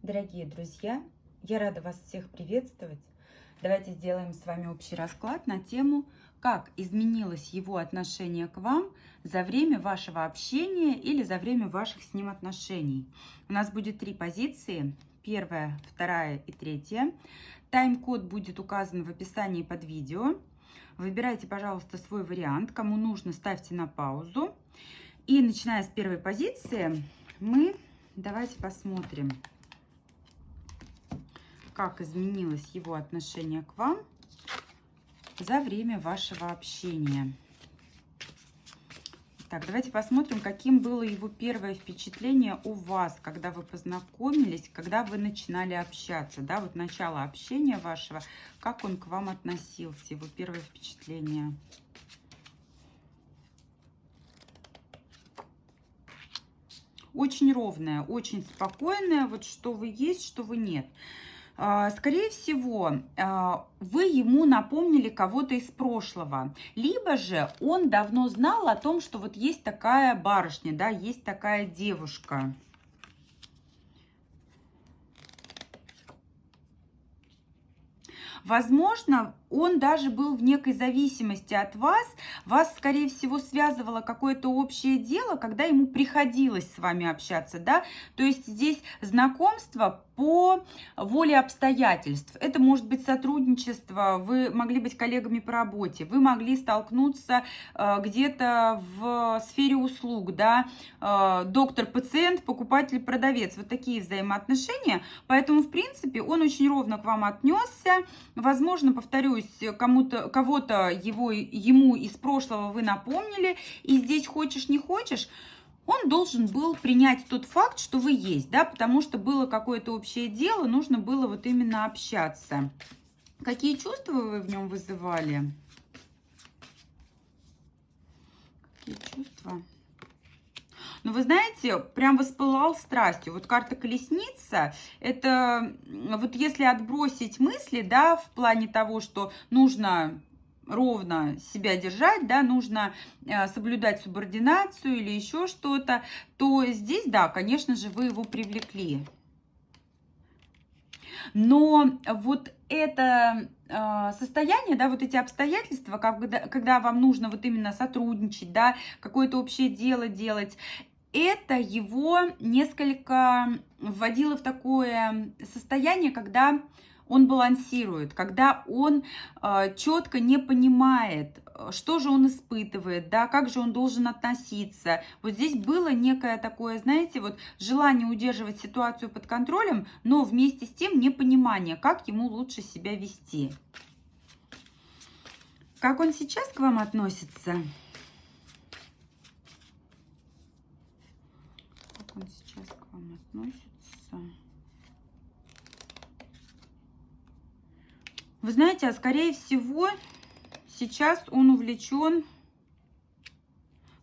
Дорогие друзья, я рада вас всех приветствовать. Давайте сделаем с вами общий расклад на тему, как изменилось его отношение к вам за время вашего общения или за время ваших с ним отношений. У нас будет 3 позиции, первая, вторая и третья. Тайм-код будет указан в описании под видео. Выбирайте, пожалуйста, свой вариант. Кому нужно, ставьте на паузу. И начиная с первой позиции, давайте посмотрим, как изменилось его отношение к вам за время вашего общения. Так, давайте посмотрим, каким было его первое впечатление у вас, когда вы познакомились, когда вы начинали общаться, да, вот начало общения вашего, как он к вам относился, его первое впечатление. Очень ровное, очень спокойное, вот что вы есть, что вы нет. Скорее всего, вы ему напомнили кого-то из прошлого, либо же он давно знал о том, что вот есть такая барышня, да, есть такая девушка. Возможно, он даже был в некой зависимости от вас. Вас, скорее всего, связывало какое-то общее дело, когда ему приходилось с вами общаться, да. То есть здесь знакомство по воле обстоятельств. Это может быть сотрудничество, вы могли быть коллегами по работе, вы могли столкнуться где-то в сфере услуг, да, доктор-пациент, покупатель-продавец, вот такие взаимоотношения. Поэтому, в принципе, он очень ровно к вам отнесся. Возможно, повторюсь, кого-то ему из прошлого вы напомнили, и здесь хочешь не хочешь, он должен был принять тот факт, что вы есть, да, потому что было какое-то общее дело, нужно было вот именно общаться. Какие чувства вы в нем вызывали? Какие чувства? Но вы знаете, прям воспылал страстью. Вот карта колесница, это вот если отбросить мысли, да, в плане того, что нужно ровно себя держать, да, нужно соблюдать субординацию или еще что-то, то здесь, да, конечно же, вы его привлекли. Но вот это состояние, да, вот эти обстоятельства, когда вам нужно вот именно сотрудничать, да, какое-то общее дело делать, это его несколько вводило в такое состояние, когда он балансирует, когда он четко не понимает, что же он испытывает, да, как же он должен относиться. Вот здесь было некое такое, знаете, вот желание удерживать ситуацию под контролем, но вместе с тем непонимание, как ему лучше себя вести. Как он сейчас к вам относится? Как он сейчас к вам относится? Вы знаете, скорее всего, сейчас он увлечен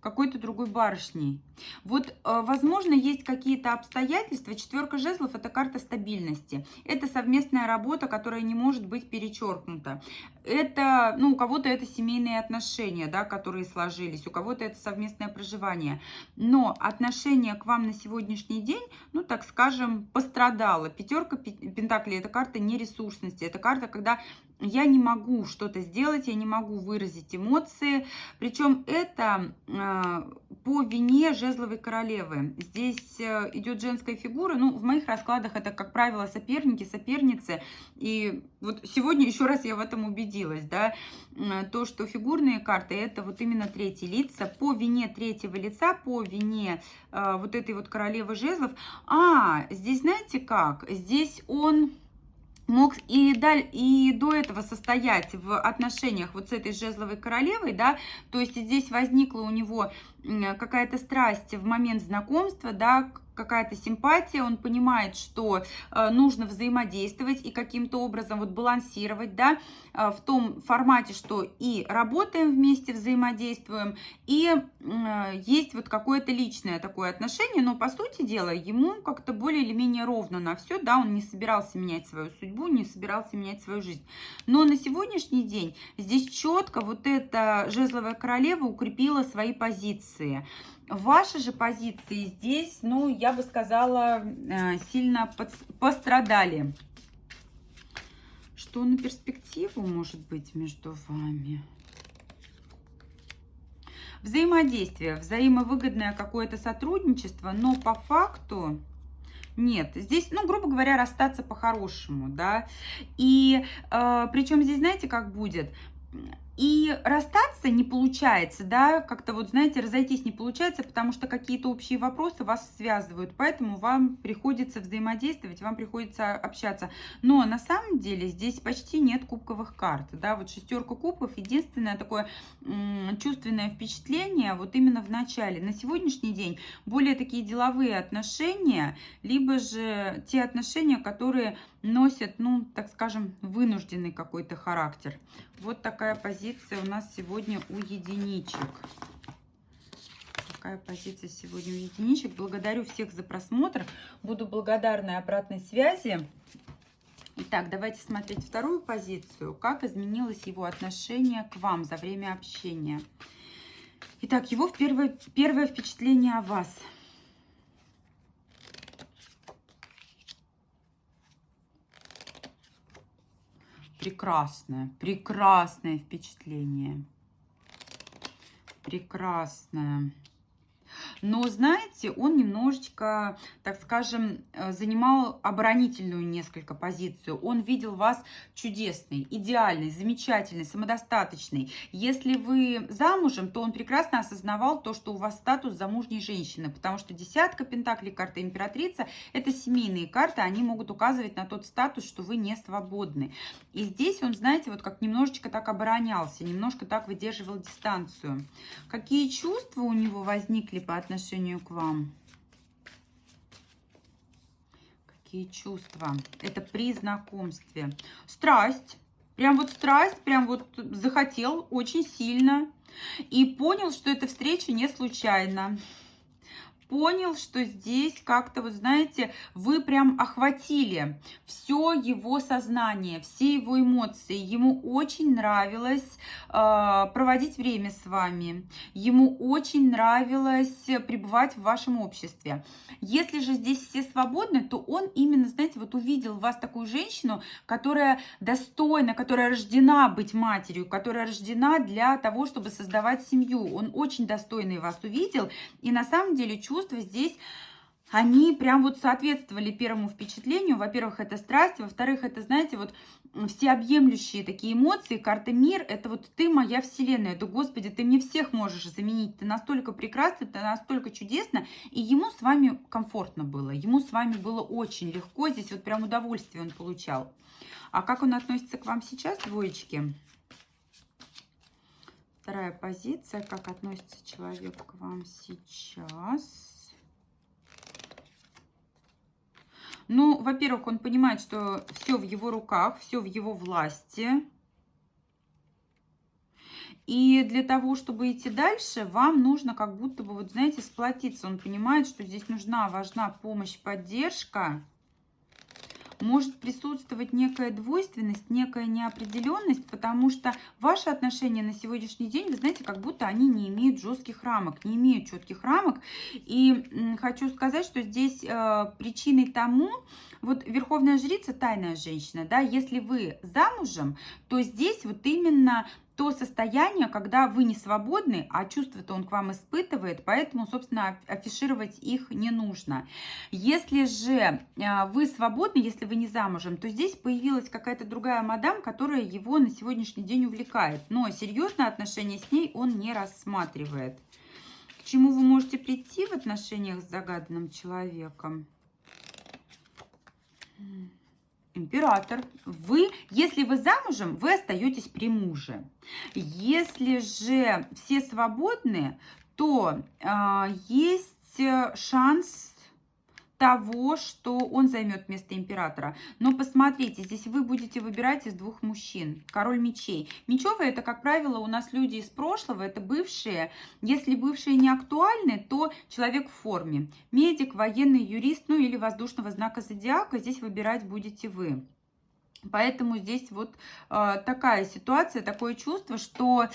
какой-то другой барышней. Вот, возможно, есть какие-то обстоятельства. Четверка жезлов – это карта стабильности. Это совместная работа, которая не может быть перечеркнута. Это, ну, у кого-то это семейные отношения, да, которые сложились, у кого-то это совместное проживание. Но отношение к вам на сегодняшний день, ну, так скажем, пострадало. Пятерка пентаклей – это карта нересурсности. Это карта, когда я не могу что-то сделать, я не могу выразить эмоции. Причем это по вине жезловой королевы. Здесь идет женская фигура. Ну, в моих раскладах это, как правило, соперники, соперницы. И вот сегодня еще раз я в этом убедилась, да, то, что фигурные карты это вот именно третьи лица. По вине третьего лица, по вине вот этой вот королевы жезлов. Здесь знаете как? Здесь он мог и до этого состоять в отношениях вот с этой жезловой королевой, да, то есть здесь возникла у него какая-то страсть в момент знакомства, да, какая-то симпатия, он понимает, что нужно взаимодействовать и каким-то образом вот балансировать, да, в том формате, что и работаем вместе, взаимодействуем, и есть вот какое-то личное такое отношение, но по сути дела ему как-то более или менее ровно на все, да, он не собирался менять свою судьбу, не собирался менять свою жизнь. Но на сегодняшний день здесь четко вот эта жезловая королева укрепила свои позиции. позиции. Ваши же позиции здесь, ну, я бы сказала, сильно пострадали. Что на перспективу может быть между вами? Взаимодействие, взаимовыгодное какое-то сотрудничество, но по факту нет. Здесь, ну, грубо говоря, расстаться по-хорошему, да. И причем здесь, знаете, как будет? И расстаться не получается, да, как-то вот, знаете, разойтись не получается, потому что какие-то общие вопросы вас связывают, поэтому вам приходится взаимодействовать, вам приходится общаться. Но на самом деле здесь почти нет кубковых карт, да, вот шестерка кубков, единственное такое чувственное впечатление вот именно в начале. На сегодняшний день более такие деловые отношения, либо же те отношения, которые носят, ну, так скажем, вынужденный какой-то характер. Вот такая позиция у нас сегодня у единичек. Такая позиция сегодня у единичек. Благодарю всех за просмотр. Буду благодарна обратной связи. Итак, давайте смотреть вторую позицию. Как изменилось его отношение к вам за время общения. Итак, его первое впечатление о вас. Прекрасное, прекрасное впечатление. Прекрасное. Но, знаете, он немножечко, так скажем, занимал оборонительную несколько позицию. Он видел вас чудесной, идеальной, замечательной, самодостаточной. Если вы замужем, то он прекрасно осознавал то, что у вас статус замужней женщины, потому что десятка пентаклей, карта императрица, это семейные карты, они могут указывать на тот статус, что вы не свободны. И здесь он, знаете, вот как немножечко так оборонялся, немножко так выдерживал дистанцию. Какие чувства у него возникли по отношению к вам? Какие чувства? Это при знакомстве. Страсть. Прям вот страсть, прям вот захотел очень сильно. И понял, что эта встреча не случайна. Понял, что здесь как-то, вот знаете, вы прям охватили все его сознание, все его эмоции. Ему очень нравилось проводить время с вами. Ему очень нравилось пребывать в вашем обществе. Если же здесь все свободны, то он именно, знаете, вот увидел в вас такую женщину, которая достойна, которая рождена быть матерью, которая рождена для того, чтобы создавать семью. Он очень достойный вас увидел. И на самом деле чувства здесь, они прям вот соответствовали первому впечатлению. Во-первых, это страсть, во-вторых, это, знаете, вот всеобъемлющие такие эмоции. Карта мир, это вот ты моя вселенная. Да, Господи, ты мне всех можешь заменить. Ты настолько прекрасна, ты настолько чудесна. И ему с вами комфортно было. Ему с вами было очень легко. Здесь вот прям удовольствие он получал. А как он относится к вам сейчас, двоечки? Вторая позиция. Как относится человек к вам сейчас? Ну, во-первых, он понимает, что все в его руках, все в его власти. И для того, чтобы идти дальше, вам нужно как будто бы, вот знаете, сплотиться. Он понимает, что здесь важна помощь, поддержка. Может присутствовать некая двойственность, некая неопределенность, потому что ваши отношения на сегодняшний день, вы знаете, как будто они не имеют жестких рамок, не имеют четких рамок. И хочу сказать, что здесь причиной тому, вот Верховная Жрица, тайная женщина, да, если вы замужем, то здесь вот именно то состояние, когда вы не свободны, а чувства-то он к вам испытывает, поэтому, собственно, афишировать их не нужно. Если же вы свободны, если вы не замужем, то здесь появилась какая-то другая мадам, которая его на сегодняшний день увлекает. Но серьезное отношение с ней он не рассматривает. К чему вы можете прийти в отношениях с загаданным человеком? Император. Вы, если вы замужем, вы остаетесь при муже. Если же все свободны, то есть шанс того, что он займет место императора. Но посмотрите, здесь вы будете выбирать из двух мужчин. Король мечей. Мечевые это, как правило, у нас люди из прошлого, это бывшие. Если бывшие не актуальны, то человек в форме. Медик, военный, юрист, ну или воздушного знака зодиака, здесь выбирать будете вы. Поэтому здесь вот такая ситуация, такое чувство, что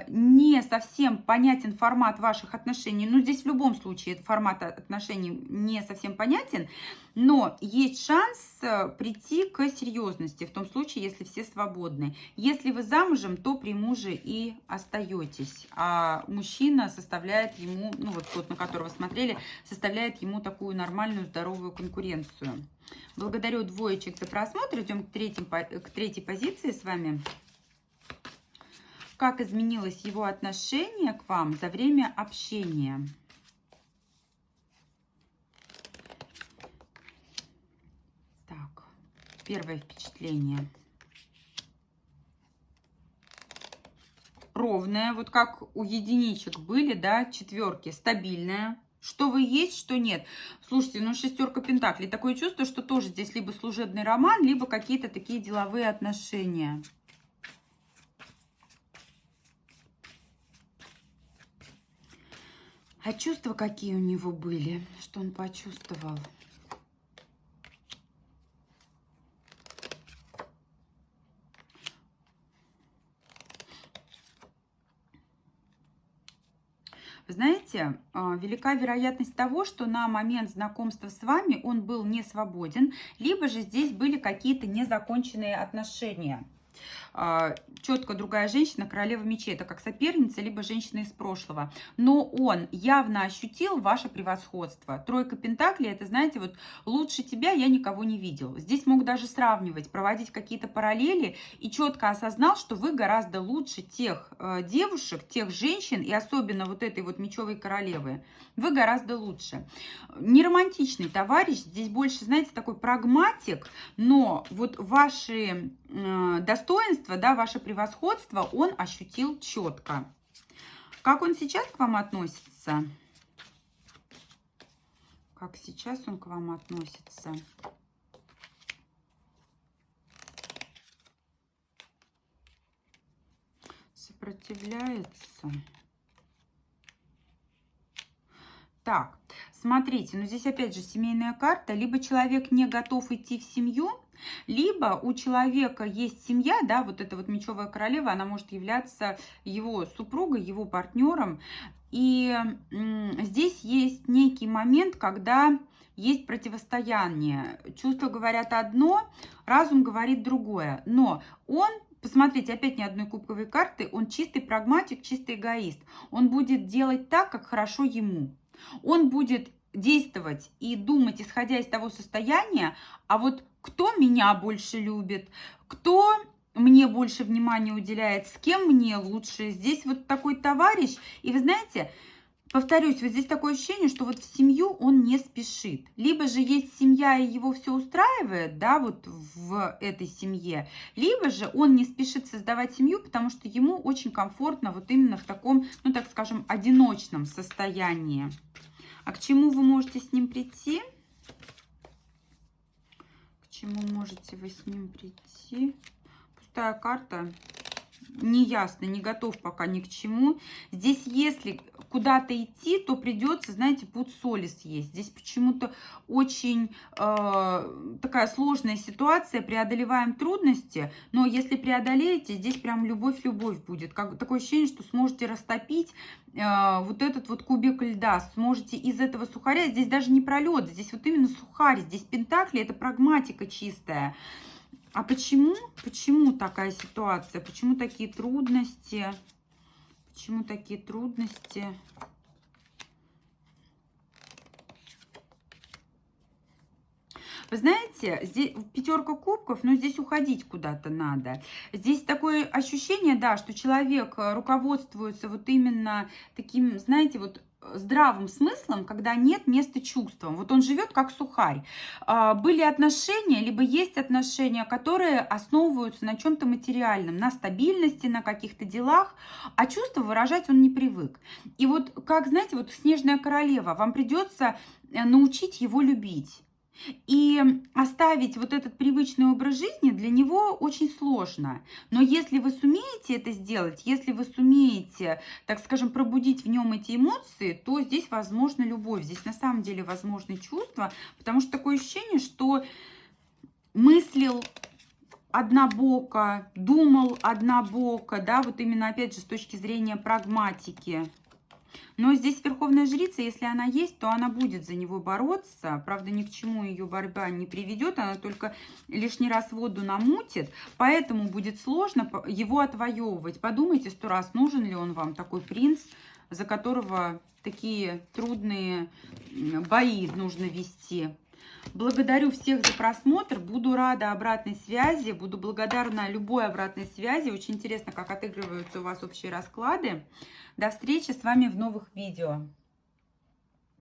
не совсем понятен формат ваших отношений. Ну, здесь в любом случае формат отношений не совсем понятен, но есть шанс прийти к серьезности, в том случае, если все свободны. Если вы замужем, то при муже и остаетесь, а мужчина составляет ему, ну вот тот, на которого смотрели, составляет ему такую нормальную, здоровую конкуренцию. Благодарю двоечек за просмотр. Идем к третьей позиции с вами. Как изменилось его отношение к вам за время общения? Так, первое впечатление. Ровное, вот как у единичек были, да, четверки, стабильное. Что вы есть, что нет. Слушайте, ну шестерка пентаклей. Такое чувство, что тоже здесь либо служебный роман, либо какие-то такие деловые отношения. А чувства какие у него были? Что он почувствовал? Знаете, велика вероятность того, что на момент знакомства с вами он был не свободен, либо же здесь были какие-то незаконченные отношения. Четко другая женщина, королева мечей, это как соперница, либо женщина из прошлого. Но он явно ощутил ваше превосходство. Тройка пентаклей, это, знаете, вот лучше тебя я никого не видел. Здесь могут даже сравнивать, проводить какие-то параллели и четко осознал, что вы гораздо лучше тех девушек, тех женщин, и особенно вот этой вот мечевой королевы. Вы гораздо лучше. Не романтичный товарищ, здесь больше, знаете, такой прагматик, но вот ваши достоинства, да, ваше превосходство он ощутил четко. Как он сейчас к вам относится? Как сейчас он к вам относится? Сопротивляется. Так, смотрите, ну здесь опять же семейная карта. Либо человек не готов идти в семью, либо у человека есть семья, да, вот эта вот мечевая королева, она может являться его супругой, его партнером. И здесь есть некий момент, когда есть противостояние. Чувства говорят одно, разум говорит другое. Но он... Посмотрите, опять ни одной кубковой карты. Он чистый прагматик, чистый эгоист. Он будет делать так, как хорошо ему. Он будет действовать и думать, исходя из того состояния, а вот кто меня больше любит, кто мне больше внимания уделяет, с кем мне лучше. Здесь вот такой товарищ. И вы знаете... Повторюсь, вот здесь такое ощущение, что вот в семью он не спешит. Либо же есть семья, и его все устраивает, да, вот в этой семье. Либо же он не спешит создавать семью, потому что ему очень комфортно вот именно в таком, ну, так скажем, одиночном состоянии. А к чему вы можете с ним прийти? К чему можете вы с ним прийти? Пустая карта. Неясно, не готов пока ни к чему. Здесь, если куда-то идти, то придется, знаете, пуд соли съесть. Здесь почему-то очень такая сложная ситуация. Преодолеваем трудности, но если преодолеете, здесь прям любовь-любовь будет. Такое ощущение, что сможете растопить вот этот вот кубик льда. Сможете из этого сухаря, здесь даже не про лед, здесь вот именно сухарь. Здесь пентакли, это прагматика чистая. А почему? Почему такая ситуация? Почему такие трудности? Почему такие трудности? Вы знаете, здесь пятерка кубков, но здесь уходить куда-то надо. Здесь такое ощущение, да, что человек руководствуется вот именно таким, знаете, вот здравым смыслом, когда нет места чувствам. Вот он живет как сухарь. Были отношения, либо есть отношения, которые основываются на чем-то материальном, на стабильности, на каких-то делах, а чувства выражать он не привык. И вот, как, знаете, вот снежная королева, вам придется научить его любить. И оставить вот этот привычный образ жизни для него очень сложно. Но если вы сумеете это сделать, если вы сумеете, так скажем, пробудить в нем эти эмоции, то здесь возможна любовь. Здесь на самом деле возможны чувства, потому что такое ощущение, что мыслил однобоко, думал однобоко, да, вот именно опять же с точки зрения прагматики. Но здесь Верховная Жрица, если она есть, то она будет за него бороться. Правда, ни к чему ее борьба не приведет, она только лишний раз воду намутит. Поэтому будет сложно его отвоевывать. Подумайте 100 раз, нужен ли он вам такой принц, за которого такие трудные бои нужно вести. Благодарю всех за просмотр. Буду рада обратной связи. Буду благодарна любой обратной связи. Очень интересно, как отыгрываются у вас общие расклады. До встречи с вами в новых видео.